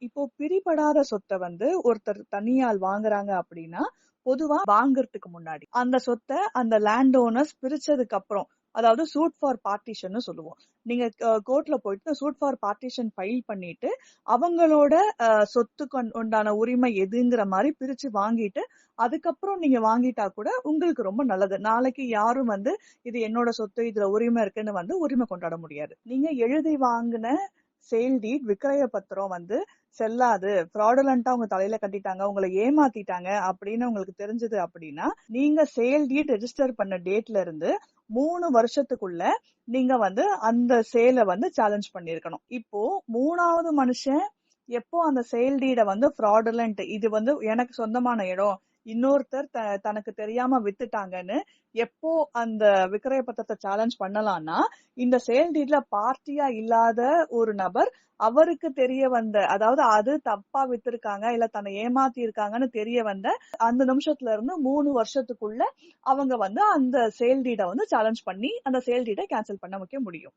இப்போ பிரிபடாத சொத்தை வந்து ஒருத்தர் தனியால் வாங்குறாங்க அப்படின்னா, பொதுவா வாங்குறதுக்கு முன்னாடி அந்த சொத்தை அந்த லேண்ட் ஓனர்ஸ் பிரிச்சதுக்கு அப்புறம், அதாவது சூட் ஃபார் பார்ட்டிஷன்னு சொல்லுவோம். நீங்க கோர்ட்ல போயிட்டு சூட் ஃபார் பார்ட்டிஷன் ஃபைல் பண்ணிட்டு அவங்களோட சொத்துக்கு உண்டான உரிமை எதுங்கிற மாதிரி பிரிச்சு வாங்கிட்டு அதுக்கப்புறம் நீங்க வாங்கிட்டா கூட உங்களுக்கு ரொம்ப நல்லது. நாளைக்கு யாரும் வந்து இது என்னோட சொத்து, இதுல உரிமை இருக்குன்னு வந்து உரிமை கொண்டாட முடியாது. நீங்க எழுதி வாங்கின சேல் டீட், விக்கிரய பத்திரம் வந்து செல்லாது, ஃப்ராடுலண்டா உங்க தலையில கட்டிட்டாங்க, உங்களை ஏமாத்திட்டாங்க அப்படின்னு உங்களுக்கு தெரிஞ்சது அப்படின்னா, நீங்க சேல் டீட் ரெஜிஸ்டர் பண்ண டேட்ல இருந்து 3 வருஷத்துக்குள்ள நீங்க வந்து அந்த சேலை வந்து சேலஞ்ச் பண்ணிருக்கணும். இப்போ 3வது மனுஷன் எப்போ அந்த சேல் டீட வந்து ஃப்ராடுலண்ட், இது வந்து எனக்கு சொந்தமான இடம், இன்னொருத்தர் தனக்கு தெரியாம வித்துட்டாங்கன்னு எப்போ அந்த விக்கிரய பத்திரத்தை சேலஞ்ச் பண்ணலாம்னா, இந்த சேல் டீட்ல பார்ட்டியா இல்லாத ஒரு நபர் அவருக்கு தெரிய வந்த, அதாவது அது தப்பா வித்திருக்காங்க இல்ல தன்னை ஏமாத்தி இருக்காங்கன்னு தெரிய வந்த அந்த நிமிஷத்துல இருந்து 3 வருஷத்துக்குள்ள அவங்க வந்து அந்த சேல் டீட வந்து சேலஞ்ச் பண்ணி அந்த சேல் டீட கேன்சல் பண்ண வைக்க முடியும்.